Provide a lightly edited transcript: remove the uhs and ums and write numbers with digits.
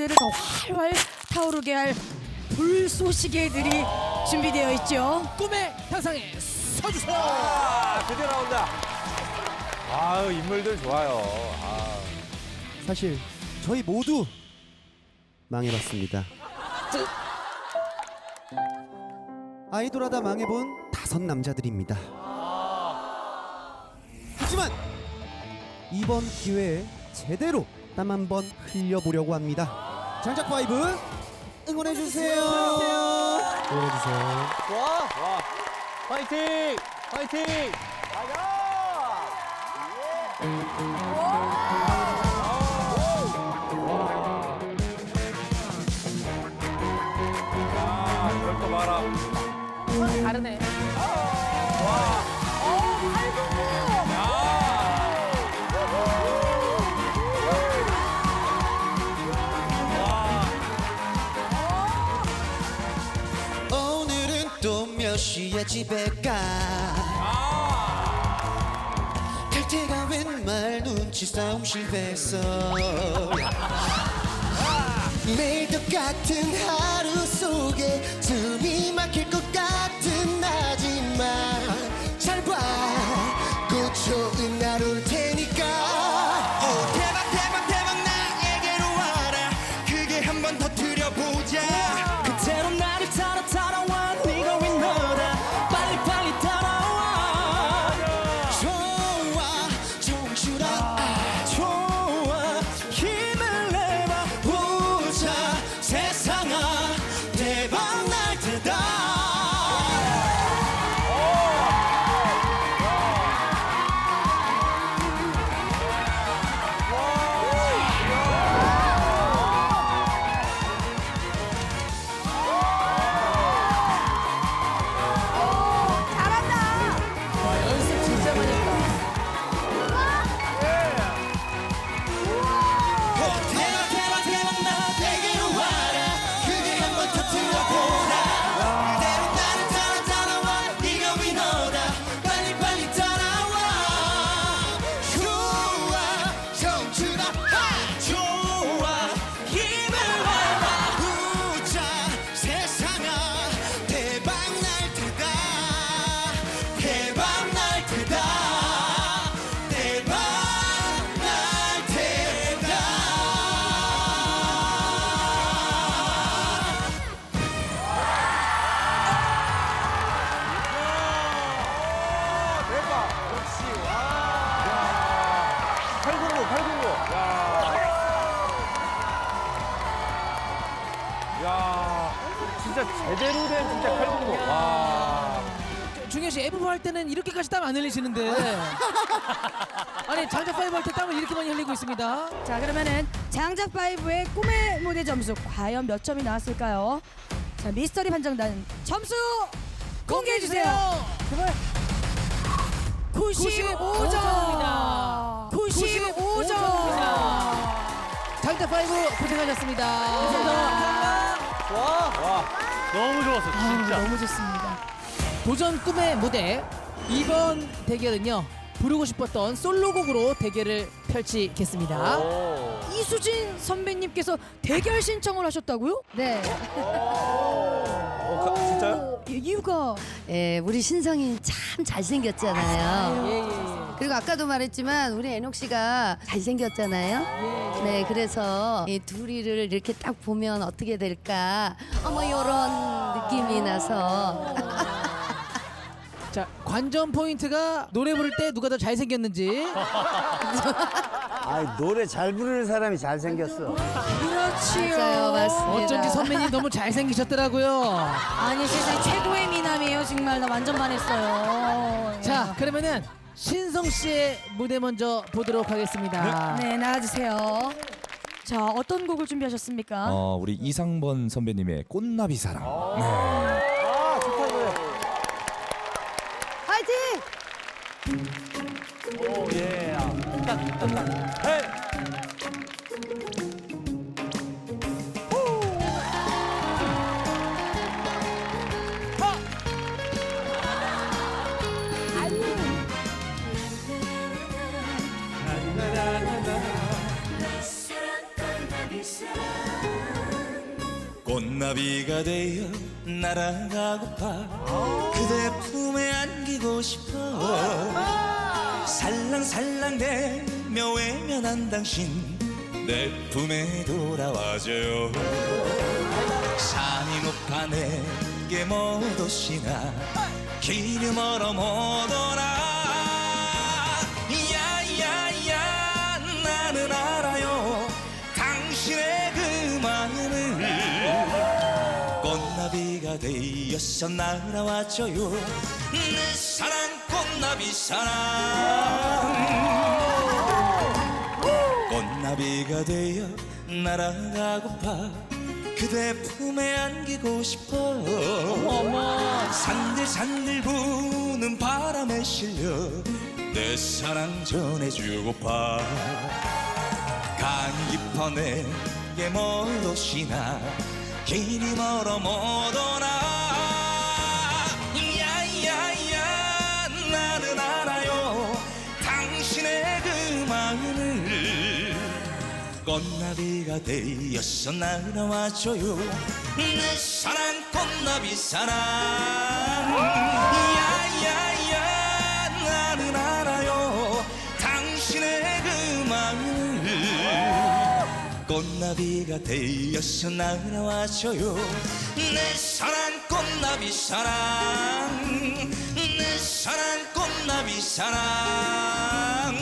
무대를 더 활활 타오르게 할 불쏘시개들이 준비되어 있죠. 꿈의 향상에 서주세요. 드디어 나온다. 아유, 인물들 좋아요. 사실 저희 모두 망해봤습니다. 아이돌하다 망해본 5 남자들입니다. 하지만 이번 기회에 제대로 땀 한번 흘려보려고 합니다. 장작 파이브 응원해주세요. 응원해주세요. 좋아. 파이팅! 파이팅! 이걸 또 봐라. 다르네. 오늘은 또 몇 시에 집에 가? 탈퇴가 웬말 눈치 싸움 실패했어. 매일 똑같은 하루 속에 숨이 막힐 것 같은 나지만 잘 봐, 곧 좋은 날 올 테니까. 오, 대박 대박 대박 나에게로 와라. 크게 한 번 터뜨려보자. 그대로 나를 따라와. 네가 왜 너다. 빨리 따라와. 좋아 정주라. 좋아 힘을 내봐. 보자 세상아 대박 날 테다. 연습 진짜 많이 했다. 대박 나에게로 와라. 크게 한번 터뜨려보라. 그대로 나를 따라와. 네가 위너다. 빨리 따라와. 좋아 정주라. 좋아 힘을 내봐. 보자 세상아 대박 날 테다. 대박 날 테다. 대박 날 테다. 대박. 역시. 809. 야, 진짜 제대로 된 진짜 809. 와. 중현 씨 F4 할 때는 이렇게까지 땀 안 흘리시는데. 아니 장작 파이브 할 때 땀을 이렇게 많이 흘리고 있습니다. 자, 그러면은 장작 파이브의 꿈의 무대 점수 과연 몇 점이 나왔을까요? 자, 미스터리 판정단 점수 공개해 주세요. 제발. 95점입니다. 95점입니다. 장작 파이브 고생하셨습니다. 너무 좋았어, 진짜. 너무 좋습니다. 도전 꿈의 무대 이번 대결은요 부르고 싶었던 솔로곡으로 대결을 펼치겠습니다. 이수진 선배님께서 대결 신청을 하셨다고요? 네, 진짜요? 이유가 예, 우리 신성이 참 잘생겼잖아요. 그리고 아까도 말했지만 우리 애녹 씨가 잘생겼잖아요. 네, 그래서 이 둘이를 이렇게 딱 보면 어떻게 될까? 어머 이런 느낌이 나서 자 관전 포인트가 노래 부를 때 누가 더 잘생겼는지. 아, 노래 잘 부르는 사람이 잘생겼어. 그렇지요. 맞아요, 맞습니다. 어쩐지 선배님 너무 잘생기셨더라고요. 아니 세상에 최고의 미남이에요. 정말 나 완전 반했어요. 자 그러면은 신성 씨의 무대 먼저 보도록 하겠습니다. 네, 나와주세요. 자, 어떤 곡을 준비하셨습니까? 우리 이상번 선배님의 꽃나비 사랑. 좋다, 이거. 화이팅! 오, 예. 딱. 헤이. 꽃나비가 되어 날아가고파 그대 품에 안기고 싶어 살랑살랑대며 외면한 당신 내 품에 돌아와줘요 산이 높아 내게 못 오시나 길이 멀어 못 오나 야야야 나는 알아요 당신의 그 마음을 꽃나비가 되어서 날아와줘요 내 사랑 꽃나비 사랑 꽃나비가 되어 날아가고파 그대 품에 안기고 싶어 산들산들 부는 바람에 실려 내 사랑 전해주고파 강이 깊어 내게 못 오시나 길이 멀어 못 오나 야야야 나는 알아요 당신의 그 마음을 꽃나비가 되어서 날아와줘요 내 사랑 꽃나비 사랑 야야야 나는 알아요 당신의 그 마음을 꽃나비가 되어서 날아와줘요 내 사랑 꽃나비 사랑 내 사랑 꽃나비 사랑